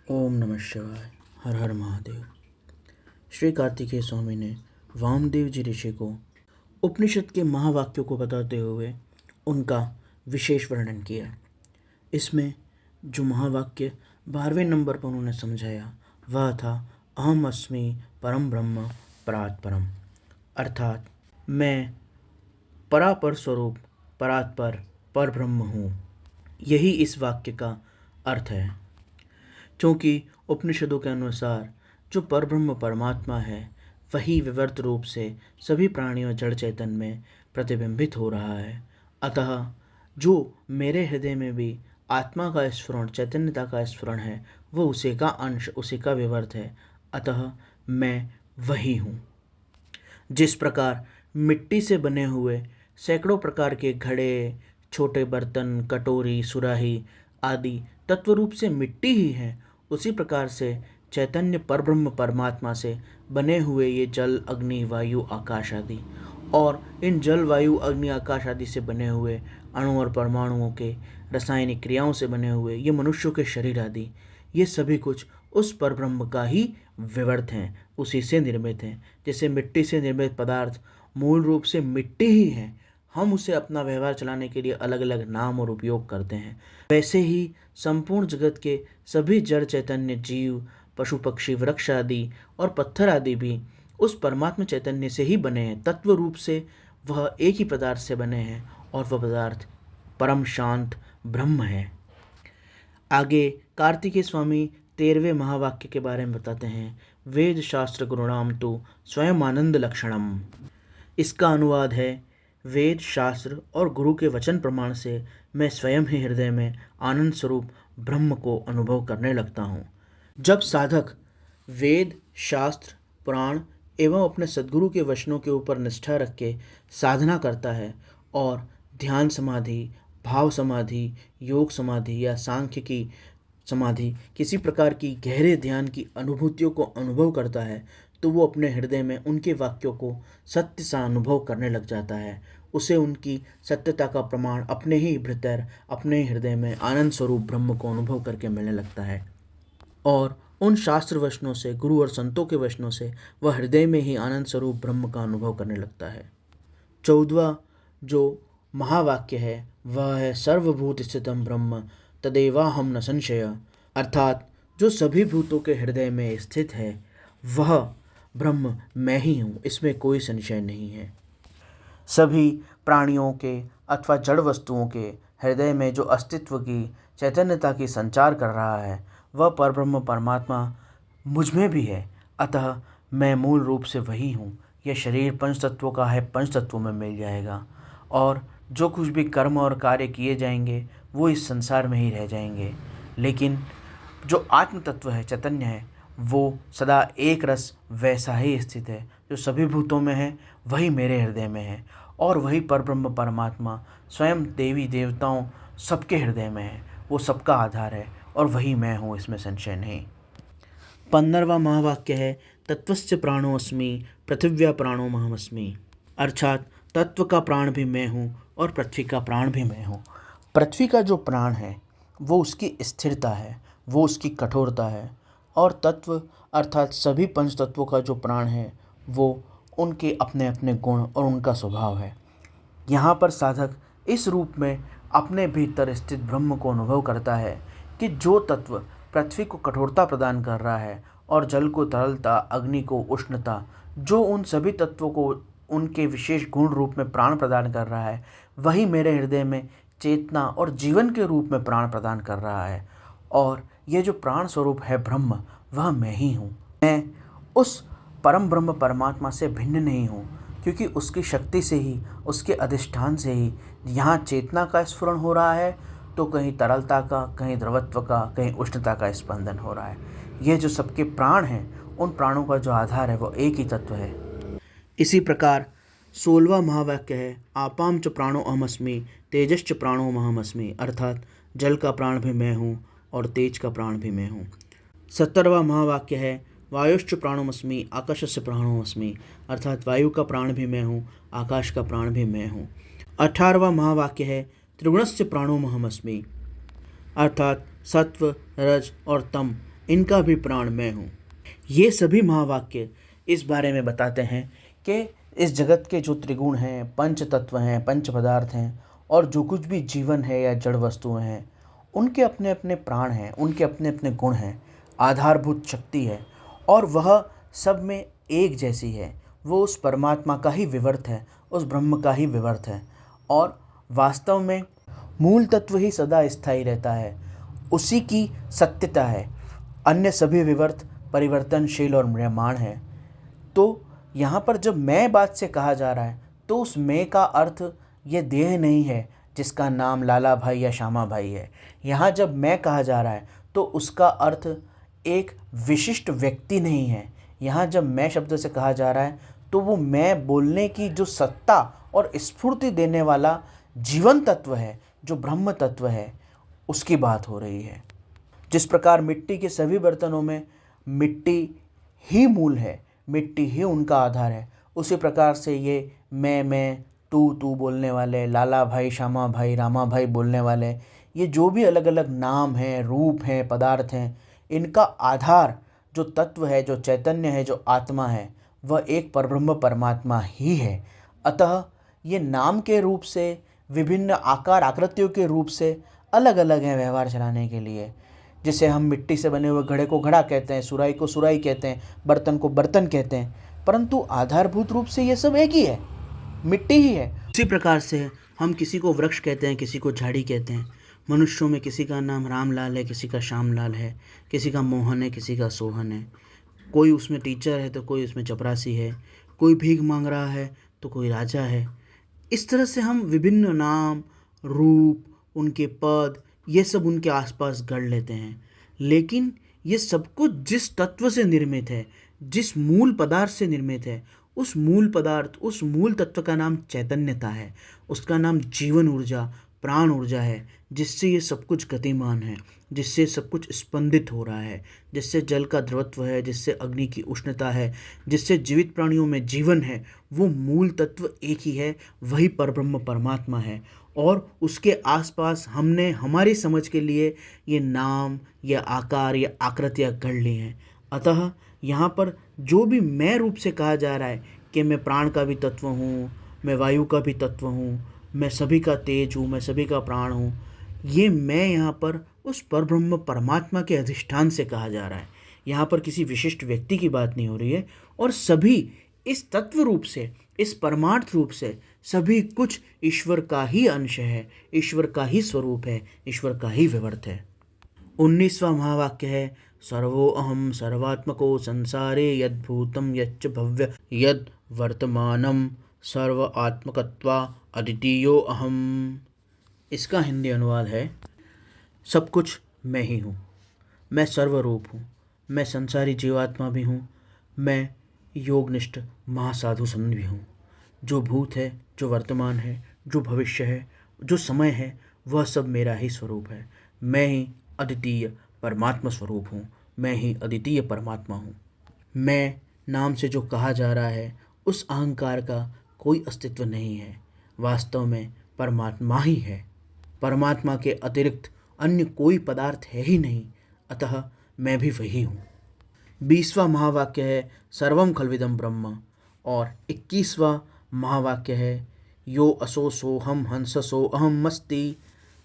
ओम नमः शिवाय। हर हर महादेव। श्री कार्तिकेय स्वामी ने वामदेव जी ऋषि को उपनिषद के महावाक्यों को बताते हुए उनका विशेष वर्णन किया। इसमें जो महावाक्य 12वें नंबर पर उन्होंने समझाया वह था अहम अस्मि परम ब्रह्म परात् परम, अर्थात मैं परापर स्वरूप परात्पर पर ब्रह्म हूँ। यही इस वाक्य का अर्थ है। क्योंकि उपनिषदों के अनुसार जो परब्रह्म परमात्मा है वही विवर्त रूप से सभी प्राणियों जड़ चैतन में प्रतिबिंबित हो रहा है। अतः जो मेरे हृदय में भी आत्मा का स्फुरण, चैतन्यता का स्फुरण है, वो उसी का अंश, उसी का विवर्त है। अतः मैं वही हूँ। जिस प्रकार मिट्टी से बने हुए सैकड़ों प्रकार के घड़े, छोटे बर्तन, कटोरी, सुराही आदि तत्वरूप से मिट्टी ही है, उसी प्रकार से चैतन्य परब्रह्म परमात्मा से बने हुए ये जल, अग्नि, वायु, आकाश आदि, और इन जल, वायु, अग्नि, आकाश आदि से बने हुए अणु और परमाणुओं के रासायनिक क्रियाओं से बने हुए ये मनुष्यों के शरीर आदि, ये सभी कुछ उस परब्रह्म का ही विवर्त हैं, उसी से निर्मित हैं। जैसे मिट्टी से निर्मित पदार्थ मूल रूप से मिट्टी ही है, हम उसे अपना व्यवहार चलाने के लिए अलग अलग नाम और उपयोग करते हैं, वैसे ही संपूर्ण जगत के सभी जड़ चैतन्य जीव, पशु पक्षी, वृक्ष आदि और पत्थर आदि भी उस परमात्मा चैतन्य से ही बने हैं। तत्व रूप से वह एक ही पदार्थ से बने हैं और वह पदार्थ परम शांत ब्रह्म है। आगे कार्तिकेय स्वामी 13वें महावाक्य के बारे में बताते हैं। वेद शास्त्र गुरुणाम तो स्वयं आनंद लक्षणम। इसका अनुवाद है, वेद शास्त्र और गुरु के वचन प्रमाण से मैं स्वयं ही हृदय में आनंद स्वरूप ब्रह्म को अनुभव करने लगता हूँ। जब साधक वेद, शास्त्र, पुराण एवं अपने सद्गुरु के वचनों के ऊपर निष्ठा रख के साधना करता है और ध्यान समाधि, भाव समाधि, योग समाधि या सांख्य की समाधि, किसी प्रकार की गहरे ध्यान की अनुभूतियों को अनुभव करता है, तो वो अपने हृदय में उनके वाक्यों को सत्य सा अनुभव करने लग जाता है। उसे उनकी सत्यता का प्रमाण अपने ही भीतर, अपने ही हृदय में आनंद स्वरूप ब्रह्म को अनुभव करके मिलने लगता है। और उन शास्त्र वचनों से, गुरु और संतों के वचनों से वह हृदय में ही आनंद स्वरूप ब्रह्म का अनुभव करने लगता है। 14वां जो महावाक्य है वह है सर्वभूत स्थितम ब्रह्म तदेवाहम न संशय, अर्थात जो सभी भूतों के हृदय में स्थित है वह ब्रह्म मैं ही हूँ, इसमें कोई संशय नहीं है। सभी प्राणियों के अथवा जड़ वस्तुओं के हृदय में जो अस्तित्व की, चैतन्यता की संचार कर रहा है वह परब्रह्म परमात्मा मुझ में भी है। अतः मैं मूल रूप से वही हूँ। यह शरीर पंच तत्वों का है, पंच तत्वों में मिल जाएगा, और जो कुछ भी कर्म और कार्य किए जाएंगे वो इस संसार में ही रह जाएंगे। लेकिन जो आत्म तत्व है, चैतन्य है, वो सदा एक रस वैसा ही स्थित है। जो सभी भूतों में है वही मेरे हृदय में है, और वही परब्रह्म परमात्मा स्वयं देवी देवताओं सबके हृदय में है। वो सबका आधार है और वही मैं हूँ, इसमें संशय नहीं। 15वां महावाक्य है, तत्वस्य प्राणो अस्मि पृथिव्या प्राणो महमस्मि, अर्थात तत्व का प्राण भी मैं हूँ और पृथ्वी का प्राण भी मैं हूँ। पृथ्वी का जो प्राण है वो उसकी स्थिरता है, वो उसकी कठोरता है, और तत्व अर्थात सभी पंच तत्वों का जो प्राण है वो उनके अपने अपने गुण और उनका स्वभाव है। यहाँ पर साधक इस रूप में अपने भीतर स्थित ब्रह्म को अनुभव करता है कि जो तत्व पृथ्वी को कठोरता प्रदान कर रहा है और जल को तरलता, अग्नि को उष्णता, जो उन सभी तत्वों को उनके विशेष गुण रूप में प्राण प्रदान कर रहा है, वही मेरे हृदय में चेतना और जीवन के रूप में प्राण प्रदान कर रहा है। और ये जो प्राण स्वरूप है ब्रह्म, वह मैं ही हूँ। मैं उस परम ब्रह्म परमात्मा से भिन्न नहीं हूँ, क्योंकि उसकी शक्ति से ही, उसके अधिष्ठान से ही यहाँ चेतना का स्फुरण हो रहा है, तो कहीं तरलता का, कहीं द्रवत्व का, कहीं उष्णता का स्पंदन हो रहा है। ये जो सबके प्राण हैं, उन प्राणों का जो आधार है वो एक ही तत्व है। इसी प्रकार 16वां महावाक्य है, आपाम च प्राणो अहमस्मि तेजश्च प्राणो महमस्मि, अर्थात जल का प्राण भी मैं हूँ और तेज का प्राण भी मैं हूँ। 17वां महावाक्य है, वायुश्च प्राणोमस्मि आकाशस्य प्राणोमस्मि, अर्थात वायु का प्राण भी मैं हूँ, आकाश का प्राण भी मैं हूँ। 18वां महावाक्य है, त्रिगुणस्य प्राणोमहमस्मि, अर्थात सत्व, रज और तम इनका भी प्राण मैं हूँ। ये सभी महावाक्य इस बारे में बताते हैं कि इस जगत के जो त्रिगुण हैं, पंच तत्व हैं, पंच पदार्थ हैं और जो कुछ भी जीवन है या जड़ वस्तुएं हैं, उनके अपने अपने प्राण हैं, उनके अपने अपने गुण हैं, आधारभूत शक्ति है और वह सब में एक जैसी है। वो उस परमात्मा का ही विवर्त है, उस ब्रह्म का ही विवर्त है और वास्तव में मूल तत्व ही सदा स्थायी रहता है, उसी की सत्यता है। अन्य सभी विवर्त परिवर्तनशील और म्रियमाण है। तो यहाँ पर जब मैं बात से कहा जा रहा है तो उस मैं का अर्थ ये देह नहीं है जिसका नाम लाला भाई या श्यामा भाई है। यहाँ जब मैं कहा जा रहा है तो उसका अर्थ एक विशिष्ट व्यक्ति नहीं है। यहाँ जब मैं शब्द से कहा जा रहा है तो वो मैं बोलने की जो सत्ता और स्फूर्ति देने वाला जीवन तत्व है, जो ब्रह्म तत्व है, उसकी बात हो रही है। जिस प्रकार मिट्टी के सभी बर्तनों में मिट्टी ही मूल है, मिट्टी ही उनका आधार है, उसी प्रकार से ये मैं तू बोलने वाले, लाला भाई, श्यामा भाई, रामा भाई बोलने वाले, ये जो भी अलग अलग नाम हैं, रूप हैं, पदार्थ हैं, इनका आधार जो तत्व है, जो चैतन्य है, जो आत्मा है, वह एक परब्रह्म परमात्मा ही है। अतः ये नाम के रूप से, विभिन्न आकार आकृतियों के रूप से अलग अलग हैं व्यवहार चलाने के लिए। जिसे हम मिट्टी से बने हुए घड़े को घड़ा कहते हैं, सुराही को सुराही कहते हैं, बर्तन को बर्तन कहते हैं, परंतु आधारभूत रूप से ये सब एक ही है, मिट्टी ही है। उसी प्रकार से हम किसी को वृक्ष कहते हैं, किसी को झाड़ी कहते हैं। मनुष्यों में किसी का नाम रामलाल है, किसी का श्यामलाल है, किसी का मोहन है, किसी का सोहन है। कोई उसमें टीचर है तो कोई उसमें चपरासी है, कोई भीख मांग रहा है तो कोई राजा है। इस तरह से हम विभिन्न नाम, रूप, उनके पद, ये सब उनके आसपास गढ़ लेते हैं। लेकिन ये सब कुछ जिस तत्व से निर्मित है, जिस मूल पदार्थ से निर्मित है, उस मूल पदार्थ, उस मूल तत्व का नाम चैतन्यता है, उसका नाम जीवन ऊर्जा, प्राण ऊर्जा है, जिससे ये सब कुछ गतिमान है, जिससे सब कुछ स्पंदित हो रहा है, जिससे जल का द्रवत्व है, जिससे अग्नि की उष्णता है, जिससे जीवित प्राणियों में जीवन है। वो मूल तत्व एक ही है, वही परब्रह्म परमात्मा है। और उसके आसपास हमने हमारी समझ के लिए ये नाम या आकार या आकृतियाँ गढ़ ली हैं। अतः यहाँ पर जो भी मैं रूप से कहा जा रहा है कि मैं प्राण का भी तत्व हूँ, मैं वायु का भी तत्व हूँ, मैं सभी का तेज हूँ, मैं सभी का प्राण हूँ, ये मैं यहाँ पर उस परब्रह्म परमात्मा के अधिष्ठान से कहा जा रहा है। यहाँ पर किसी विशिष्ट व्यक्ति की बात नहीं हो रही है। और सभी इस तत्व रूप से, इस परमार्थ रूप से सभी कुछ ईश्वर का ही अंश है, ईश्वर का ही स्वरूप है, ईश्वर का ही विवर्त है। 19वां महावाक्य है सर्वो अहम सर्वात्मको संसारे यद्भूतं यच्च भव्य यद वर्तमानम सर्व आत्मकत्वा अद्वितीयो अहम। इसका हिंदी अनुवाद है सब कुछ मैं ही हूँ, मैं सर्वरूप हूँ, मैं संसारी जीवात्मा भी हूँ, मैं योगनिष्ठ महासाधु संत भी हूँ। जो भूत है, जो वर्तमान है, जो भविष्य है, जो समय है, वह सब मेरा ही स्वरूप है। मैं ही अद्वितीय परमात्मा स्वरूप हूँ, मैं ही अद्वितीय परमात्मा हूँ। मैं नाम से जो कहा जा रहा है, उस अहंकार का कोई अस्तित्व नहीं है, वास्तव में परमात्मा ही है। परमात्मा के अतिरिक्त अन्य कोई पदार्थ है ही नहीं, अतः मैं भी वही हूँ। 20वां महावाक्य है सर्वम खल्विदम ब्रह्म और 21वां महावाक्य है यो असो सोहम हंस सो अहम मस्ति,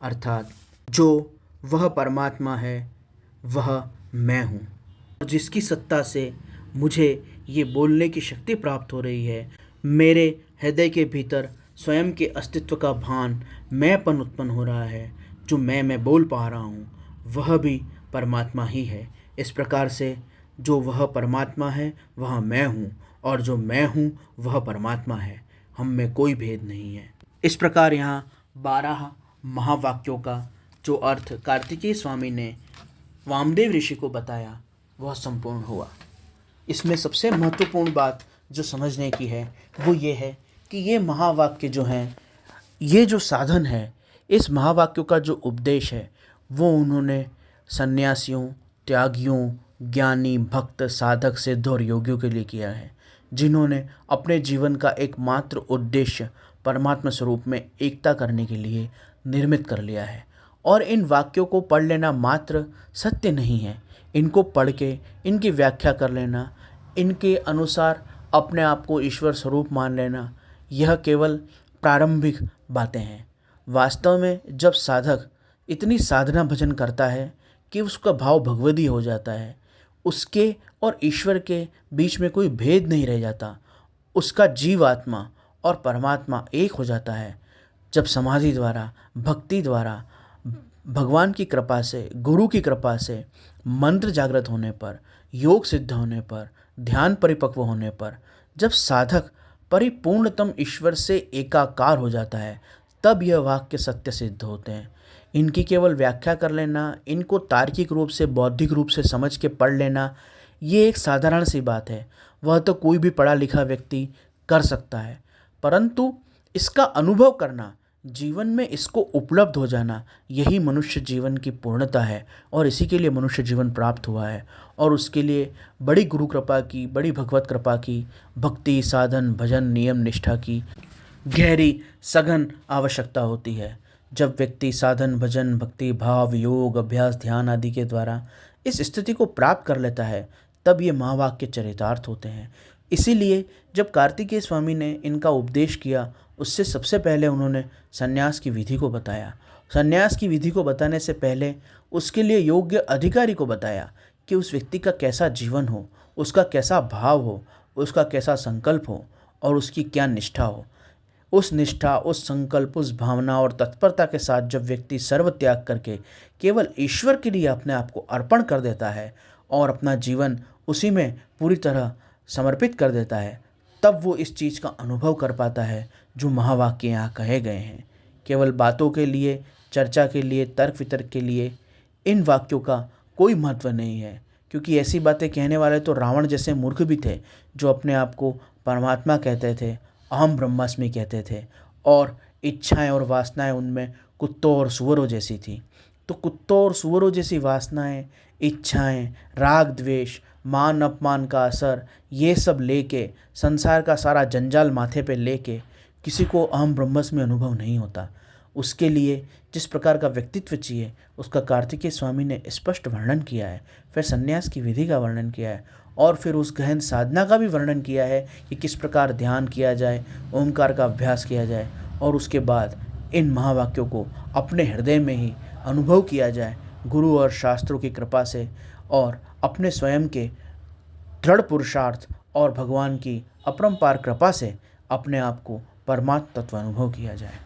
अर्थात जो वह परमात्मा है वह मैं हूँ और जिसकी सत्ता से मुझे ये बोलने की शक्ति प्राप्त हो रही है। मेरे हृदय के भीतर स्वयं के अस्तित्व का भान, मैंपन उत्पन्न हो रहा है। जो मैं बोल पा रहा हूँ वह भी परमात्मा ही है। इस प्रकार से जो वह परमात्मा है वह मैं हूँ और जो मैं हूँ वह परमात्मा है, हम में कोई भेद नहीं है। इस प्रकार यहाँ 12 महावाक्यों का जो अर्थ कार्तिकेय स्वामी ने वामदेव ऋषि को बताया वह संपूर्ण हुआ। इसमें सबसे महत्वपूर्ण बात जो समझने की है वो ये है कि ये महावाक्य जो हैं, ये जो साधन है, इस महावाक्यों का जो उपदेश है वो उन्होंने सन्यासियों, त्यागियों, ज्ञानी, भक्त, साधक, सिद्ध और योगियों के लिए किया है, जिन्होंने अपने जीवन का एकमात्र उद्देश्य परमात्मा स्वरूप में एकता करने के लिए निर्मित कर लिया है। और इन वाक्यों को पढ़ लेना मात्र सत्य नहीं है, इनको पढ़ के इनकी व्याख्या कर लेना, इनके अनुसार अपने आप को ईश्वर स्वरूप मान लेना, यह केवल प्रारंभिक बातें हैं। वास्तव में जब साधक इतनी साधना भजन करता है कि उसका भाव भगवदी हो जाता है, उसके और ईश्वर के बीच में कोई भेद नहीं रह जाता, उसका जीवात्मा और परमात्मा एक हो जाता है। जब समाधि द्वारा, भक्ति द्वारा, भगवान की कृपा से, गुरु की कृपा से, मंत्र जागृत होने पर, योग सिद्ध होने पर, ध्यान परिपक्व होने पर, जब साधक परिपूर्णतम ईश्वर से एकाकार हो जाता है, तब यह वाक्य सत्य सिद्ध होते हैं। इनकी केवल व्याख्या कर लेना, इनको तार्किक रूप से, बौद्धिक रूप से समझ के पढ़ लेना, ये एक साधारण सी बात है। वह तो कोई भी पढ़ा लिखा व्यक्ति कर सकता है, परंतु इसका अनुभव करना, जीवन में इसको उपलब्ध हो जाना, यही मनुष्य जीवन की पूर्णता है और इसी के लिए मनुष्य जीवन प्राप्त हुआ है। और उसके लिए बड़ी गुरु कृपा की, बड़ी भगवत कृपा की, भक्ति, साधन, भजन, नियम, निष्ठा की गहरी सघन आवश्यकता होती है। जब व्यक्ति साधन, भजन, भक्ति, भाव, योग, अभ्यास, ध्यान आदि के द्वारा इस स्थिति को प्राप्त कर लेता है, तब ये महावाक्य चरितार्थ होते हैं। इसीलिए जब कार्तिकेय स्वामी ने इनका उपदेश किया, उससे सबसे पहले उन्होंने संन्यास की विधि को बताया। संन्यास की विधि को बताने से पहले उसके लिए योग्य अधिकारी को बताया कि उस व्यक्ति का कैसा जीवन हो, उसका कैसा भाव हो, उसका कैसा संकल्प हो और उसकी क्या निष्ठा हो। उस निष्ठा, उस संकल्प, उस भावना और तत्परता के साथ जब व्यक्ति सर्व त्याग करके केवल ईश्वर के लिए अपने आप को अर्पण कर देता है और अपना जीवन उसी में पूरी तरह समर्पित कर देता है, तब वो इस चीज़ का अनुभव कर पाता है जो महावाक्य यहाँ कहे गए हैं। केवल बातों के लिए, चर्चा के लिए, तर्क वितर्क के लिए इन वाक्यों का कोई महत्व नहीं है, क्योंकि ऐसी बातें कहने वाले तो रावण जैसे मूर्ख भी थे जो अपने आप को परमात्मा कहते थे, अहम ब्रह्मास्मि कहते थे, और इच्छाएं और वासनाएं उनमें कुत्तों और सुअरों जैसी थी। तो कुत्तों और सुअरों जैसी वासनाएं, इच्छाएं, राग द्वेष, मान अपमान का असर, ये सब लेके, संसार का सारा जंजाल माथे पे लेके किसी को अहम ब्रह्मास्मि अनुभव नहीं होता। उसके लिए जिस प्रकार का व्यक्तित्व चाहिए, उसका कार्तिकेय स्वामी ने स्पष्ट वर्णन किया है। फिर संन्यास की विधि का वर्णन किया है और फिर उस गहन साधना का भी वर्णन किया है कि किस प्रकार ध्यान किया जाए, ओंकार का अभ्यास किया जाए और उसके बाद इन महावाक्यों को अपने हृदय में ही अनुभव किया जाए गुरु और शास्त्रों की कृपा से, और अपने स्वयं के दृढ़ पुरुषार्थ और भगवान की अपरंपार कृपा से अपने आप को परमात्म तत्व अनुभव किया जाए।